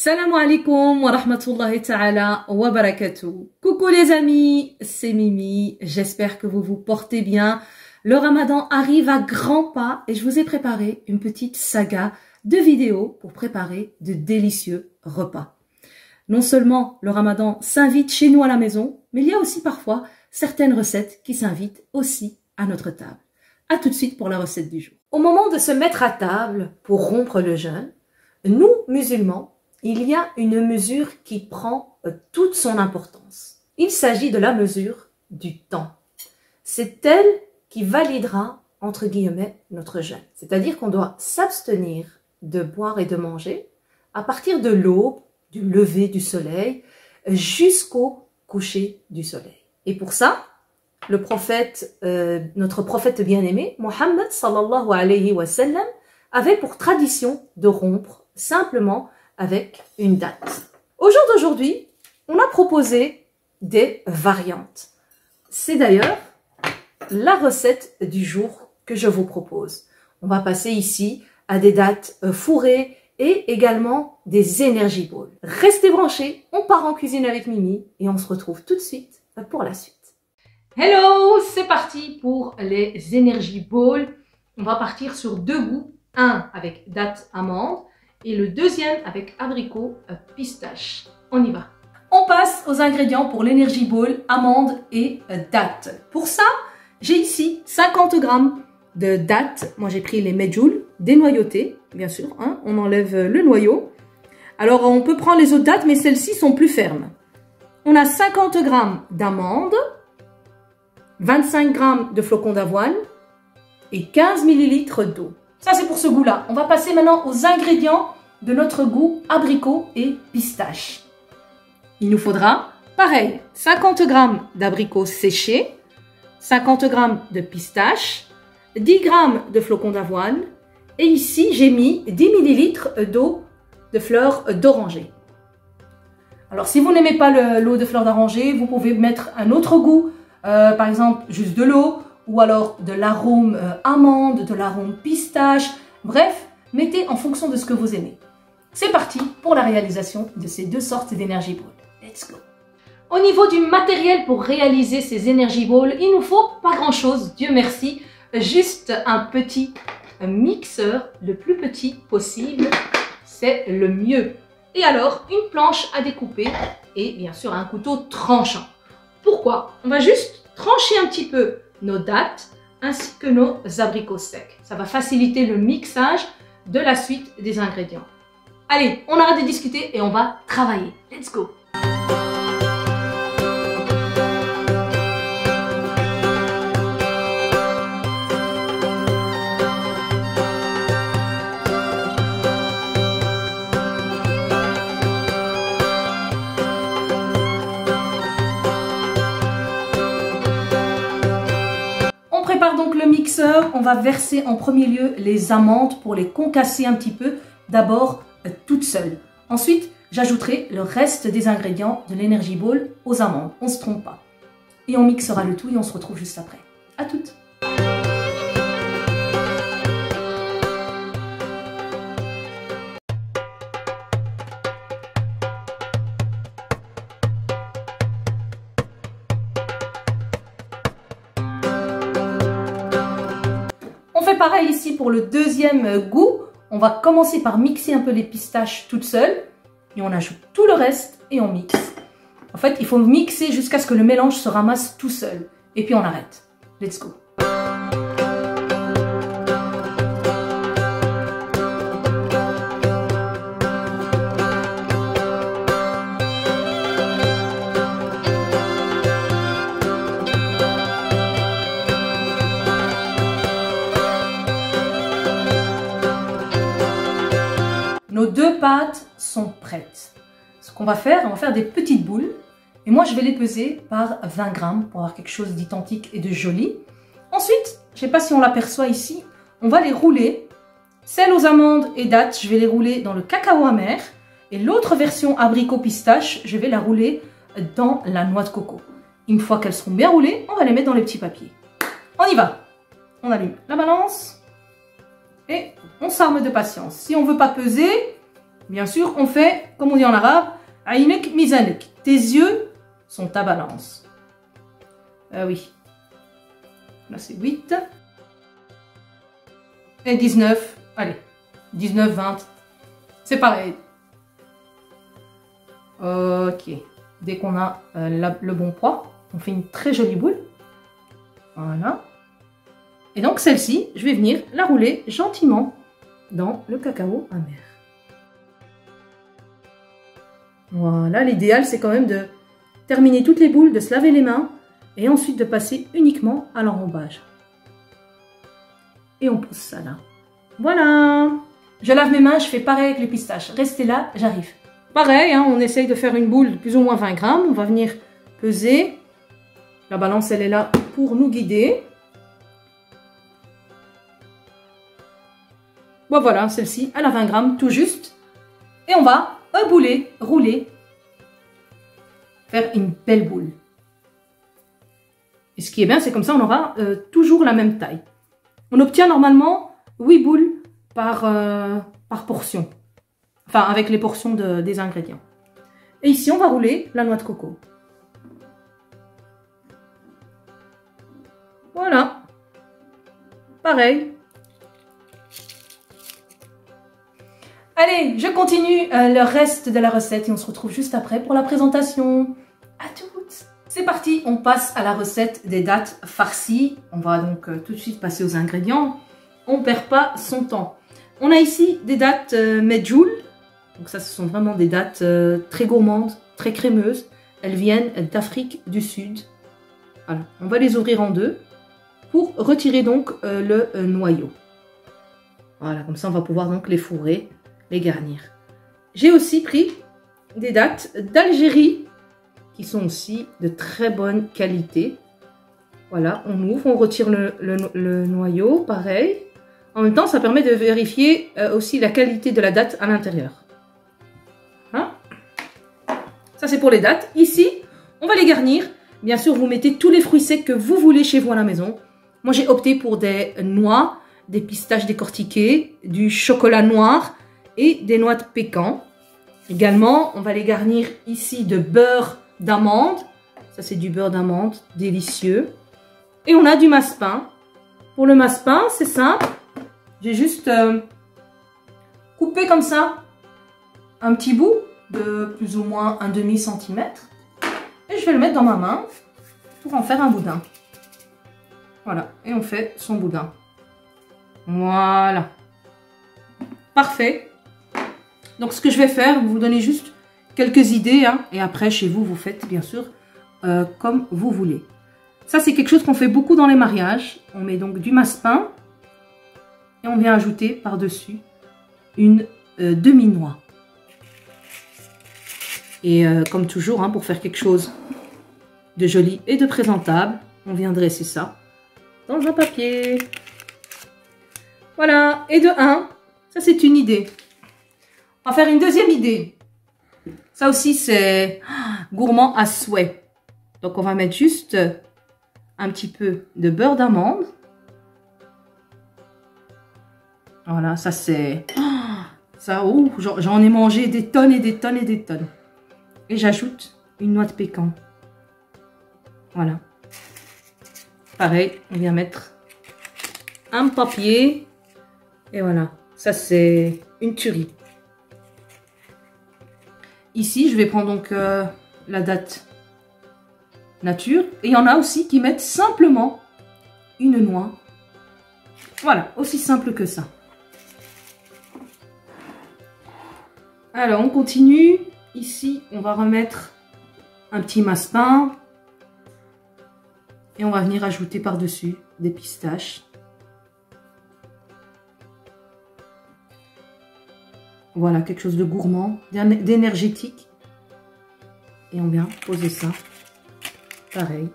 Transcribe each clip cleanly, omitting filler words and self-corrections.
Salam alaikum wa rahmatullahi ta'ala wa barakatuh. Coucou les amis, c'est Mimi, j'espère que vous vous portez bien. Le ramadan arrive à grands pas et je vous ai préparé une petite saga de vidéos pour préparer de délicieux repas. Non seulement le ramadan s'invite chez nous à la maison, mais il y a aussi parfois certaines recettes qui s'invitent aussi à notre table. À tout de suite pour la recette du jour. Au moment de se mettre à table pour rompre le jeûne, nous, musulmans, il y a une mesure qui prend toute son importance. Il s'agit de la mesure du temps. C'est elle qui validera, entre guillemets, notre jeûne. C'est-à-dire qu'on doit s'abstenir de boire et de manger à partir de l'aube, du lever du soleil, jusqu'au coucher du soleil. Et pour ça, le prophète, notre prophète bien-aimé, Mohammed sallallahu alayhi wa sallam, avait pour tradition de rompre simplement avec une date. Au jour d'aujourd'hui, on a proposé des variantes. C'est d'ailleurs la recette du jour que je vous propose. On va passer ici à des dates fourrées et également des energy balls. Restez branchés, on part en cuisine avec Mimi et on se retrouve tout de suite pour la suite. Hello, c'est parti pour les energy balls. On va partir sur deux goûts, un avec date amande et le deuxième avec abricot pistache. On y va. On passe aux ingrédients pour l'energy ball, amandes et dattes. Pour ça, j'ai ici 50 g de dattes. Moi, j'ai pris les medjool, dénoyautées, bien sûr. Hein, on enlève le noyau. Alors, on peut prendre les autres dattes, mais celles-ci sont plus fermes. On a 50 g d'amandes, 25 g de flocons d'avoine et 15 ml d'eau. Ça, c'est pour ce goût-là. On va passer maintenant aux ingrédients de notre goût abricot et pistache. Il nous faudra, pareil, 50 g d'abricots séchés, 50 g de pistache, 10 g de flocons d'avoine et ici, j'ai mis 10 ml d'eau de fleurs d'oranger. Alors, si vous n'aimez pas l'eau de fleurs d'oranger, vous pouvez mettre un autre goût, par exemple, juste de l'eau, ou alors de l'arôme amande, de l'arôme pistache. Bref, mettez en fonction de ce que vous aimez. C'est parti pour la réalisation de ces deux sortes d'energy balls. Let's go! Au niveau du matériel pour réaliser ces energy balls, il nous faut pas grand chose, Dieu merci, juste un petit mixeur, le plus petit possible, c'est le mieux. Et alors, une planche à découper et bien sûr un couteau tranchant. Pourquoi? On va juste trancher un petit peu nos dattes ainsi que nos abricots secs. Ça va faciliter le mixage de la suite des ingrédients. Allez, on arrête de discuter et on va travailler. Let's go! Donc le mixeur, on va verser en premier lieu les amandes pour les concasser un petit peu, d'abord toutes seules. Ensuite, j'ajouterai le reste des ingrédients de l'energy ball aux amandes, on ne se trompe pas. Et on mixera le tout et on se retrouve juste après. À toutes! Pareil ici pour le deuxième goût, on va commencer par mixer un peu les pistaches toutes seules et on ajoute tout le reste et on mixe. En fait, il faut mixer jusqu'à ce que le mélange se ramasse tout seul et puis on arrête. Let's go! Nos deux pâtes sont prêtes. Ce qu'on va faire, on va faire des petites boules. Et moi, je vais les peser par 20 g pour avoir quelque chose d'identique et de joli. Ensuite, je ne sais pas si on l'aperçoit ici, on va les rouler. Celles aux amandes et dattes, je vais les rouler dans le cacao amer. Et l'autre version abricot pistache, je vais la rouler dans la noix de coco. Une fois qu'elles seront bien roulées, on va les mettre dans les petits papiers. On y va! On allume la balance. Et on s'arme de patience. Si on ne veut pas peser, Bien sûr, on fait, comme on dit en arabe, Aynek mizanek. Tes yeux sont ta balance. Oui. Là, c'est 8. Et 19. Allez. 19, 20. C'est pareil. Ok. Dès qu'on a le bon poids, on fait une très jolie boule. Voilà. Et donc, celle-ci, je vais venir la rouler gentiment dans le cacao amer. Voilà, l'idéal, c'est quand même de terminer toutes les boules, de se laver les mains et ensuite de passer uniquement à l'enrobage. Et on pose ça là. Voilà. Je lave mes mains, je fais pareil avec les pistaches. Restez là, j'arrive. Pareil, hein, on essaye de faire une boule de plus ou moins 20 grammes. On va venir peser. La balance, elle est là pour nous guider. Bon, voilà, celle-ci, elle a 20 grammes, tout juste. Et on va ébouler, rouler, faire une belle boule. Et ce qui est bien, c'est comme ça, on aura toujours la même taille. On obtient normalement 8 boules par portion. Enfin, avec les portions des ingrédients. Et ici, on va rouler la noix de coco. Voilà. Pareil. Allez, je continue le reste de la recette et on se retrouve juste après pour la présentation. À toutes. C'est parti, on passe à la recette des dattes farcies. On va donc tout de suite passer aux ingrédients. On ne perd pas son temps. On a ici des dattes medjool. Donc ça, ce sont vraiment des dattes très gourmandes, très crémeuses. Elles viennent d'Afrique du Sud. Voilà. On va les ouvrir en deux pour retirer donc le noyau. Voilà, comme ça on va pouvoir donc les fourrer, les garnir. J'ai aussi pris des dattes d'Algérie qui sont aussi de très bonne qualité. Voilà, on ouvre, on retire le noyau, pareil. En même temps, ça permet de vérifier aussi la qualité de la date à l'intérieur. Hein? Ça, c'est pour les dattes. Ici, on va les garnir. Bien sûr, vous mettez tous les fruits secs que vous voulez chez vous à la maison. Moi, j'ai opté pour des noix, des pistaches décortiquées, du chocolat noir et des noix de pécan. Également, on va les garnir ici de beurre d'amande. Ça, c'est du beurre d'amande délicieux. Et on a du massepain. Pour le massepain, c'est simple. J'ai juste coupé comme ça un petit bout de plus ou moins un demi-centimètre. Et je vais le mettre dans ma main pour en faire un boudin. Voilà, et on fait son boudin. Voilà. Parfait. Donc ce que je vais faire, vous donner juste quelques idées. Hein, et après, chez vous, vous faites bien sûr comme vous voulez. Ça, c'est quelque chose qu'on fait beaucoup dans les mariages. On met donc du massepain. Et on vient ajouter par-dessus une demi-noix. Et comme toujours, hein, pour faire quelque chose de joli et de présentable, on vient dresser ça dans un papier. Voilà. Et de 1, ça c'est une idée. On va faire une deuxième idée. Ça aussi, c'est gourmand à souhait. Donc, on va mettre juste un petit peu de beurre d'amande. Voilà, ça c'est... Ça, oh, j'en ai mangé des tonnes et des tonnes et des tonnes. Et j'ajoute une noix de pécan. Voilà. Pareil, on vient mettre un papier. Et voilà, ça c'est une tuerie. Ici, je vais prendre donc la date nature. Et il y en a aussi qui mettent simplement une noix. Voilà, aussi simple que ça. Alors, on continue. Ici, on va remettre un petit massepain. Et on va venir ajouter par-dessus des pistaches. Voilà, quelque chose de gourmand, d'énergétique. Et on vient poser ça. Pareil.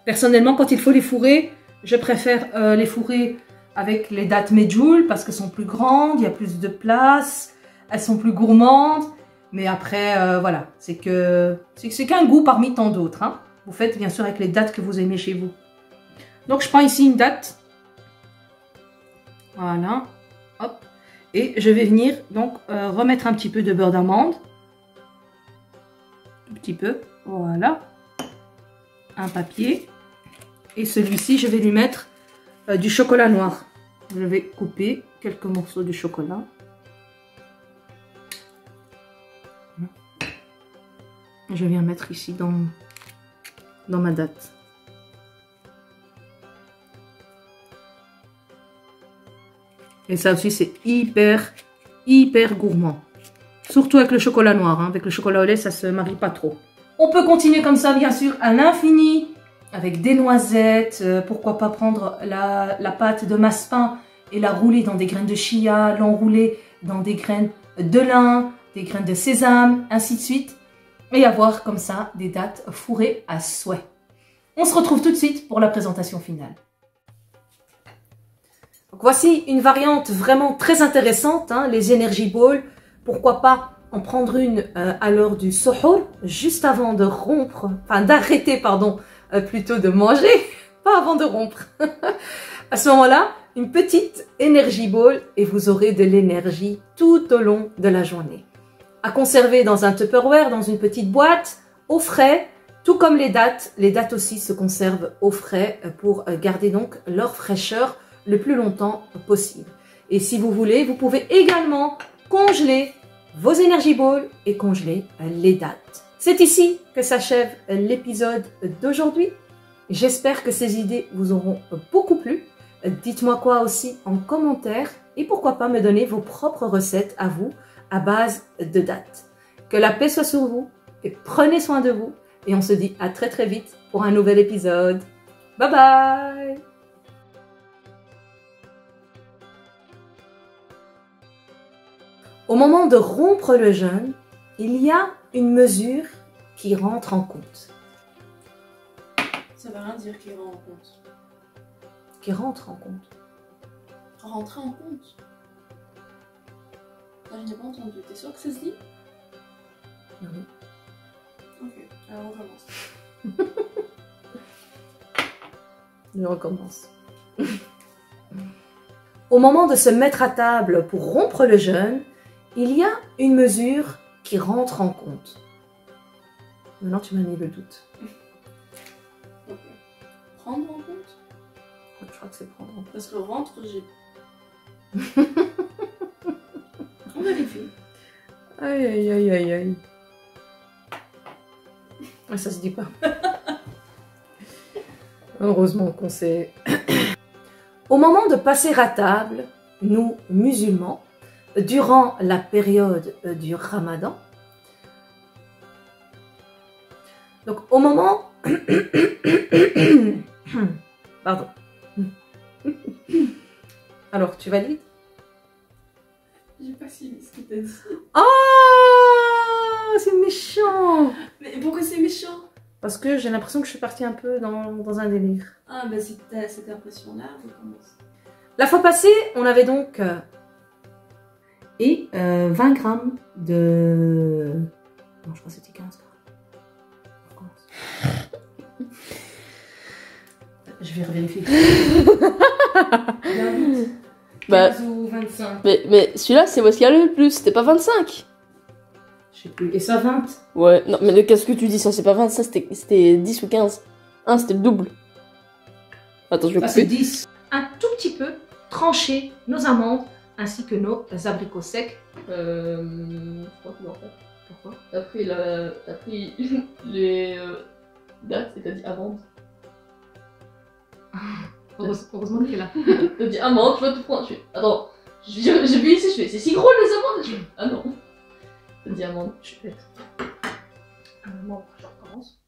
Personnellement, quand il faut les fourrer, je préfère les fourrer avec les dattes medjool parce qu'elles sont plus grandes, il y a plus de place, elles sont plus gourmandes. Mais après, voilà, c'est qu'un goût parmi tant d'autres. Hein. Vous faites bien sûr avec les dattes que vous aimez chez vous. Donc, je prends ici une date. Voilà. Hop. Et je vais venir donc remettre un petit peu de beurre d'amande. Un petit peu, voilà. Un papier. Et celui-ci, je vais lui mettre du chocolat noir. Je vais couper quelques morceaux de chocolat. Je viens mettre ici dans ma date. Et ça aussi, c'est hyper gourmand. Surtout avec le chocolat noir. Hein. Avec le chocolat au lait, ça se marie pas trop. On peut continuer comme ça, bien sûr, à l'infini. Avec des noisettes. Pourquoi pas prendre la pâte de masse-pain et la rouler dans des graines de chia, l'enrouler dans des graines de lin, des graines de sésame, ainsi de suite. Et avoir comme ça des dattes fourrées à souhait. On se retrouve tout de suite pour la présentation finale. Donc voici une variante vraiment très intéressante, hein, les Energy Balls. Pourquoi pas en prendre une à l'heure du suhoor, juste avant de rompre, enfin d'arrêter, pardon, plutôt de manger, pas avant de rompre. À ce moment-là, une petite Energy Ball et vous aurez de l'énergie tout au long de la journée. À conserver dans un Tupperware, dans une petite boîte, au frais, tout comme les dattes aussi se conservent au frais pour garder donc leur fraîcheur le plus longtemps possible. Et si vous voulez, vous pouvez également congeler vos Energy Balls et congeler les dattes. C'est ici que s'achève l'épisode d'aujourd'hui. J'espère que ces idées vous auront beaucoup plu. Dites-moi quoi aussi en commentaire et pourquoi pas me donner vos propres recettes à vous à base de dattes. Que la paix soit sur vous et prenez soin de vous et on se dit à très très vite pour un nouvel épisode. Bye bye! Au moment de rompre le jeûne, il y a une mesure qui rentre en compte. Ça veut rien dire qu'il rentre en compte. Qui rentre en compte. Rentrer en compte. Ah, je n'ai pas entendu. T'es sûr que ça se dit? Oui. Ok, alors on commence. Je recommence. Au moment de se mettre à table pour rompre le jeûne, il y a une mesure qui rentre en compte. Maintenant, tu m'as mis le doute. Ok. Prendre en compte? Je crois que c'est prendre en compte. Parce que rentre, j'ai... On vérifie. Aïe, aïe, aïe, aïe, aïe. Ah, ça se dit pas. Heureusement qu'on sait. Au moment de passer à table, nous, musulmans, durant la période du Ramadan, donc au moment... Pardon. Alors, tu valides? J'ai pas suivi ce que t'as dit. Oh, c'est méchant! Mais pourquoi c'est méchant? Parce que j'ai l'impression que je suis partie un peu dans un délire. Ah bah si t'as cette impression-là, recommence. La fois passée, on avait donc 20 grammes de... Non, je crois que c'était 15 grammes. On recommence. Je vais revérifier. 15 ou 25. Mais celui-là, c'est où est-ce qu'il y a le plus? C'était pas 25? Je sais plus. Et ça, 20? Ouais, non, mais qu'est-ce que tu dis? Ça, c'est pas 20, ça, c'était 10 ou 15. Hein, c'était le double. Attends, je vais Ça, c'est couper. 10. Un tout petit peu trancher nos amandes ainsi que nos abricots secs. Je crois que non, en fait. Pourquoi? T'as pris les dates et t'as dit amande. Heureusement qu'il est là. T'as dit amande, tu vas tout prendre. Je fais, attends, j'ai vu ici, je fais, c'est si gros les amandes. Je fais, ah non. T'as dit amande, je suis bête. Bon, je recommence.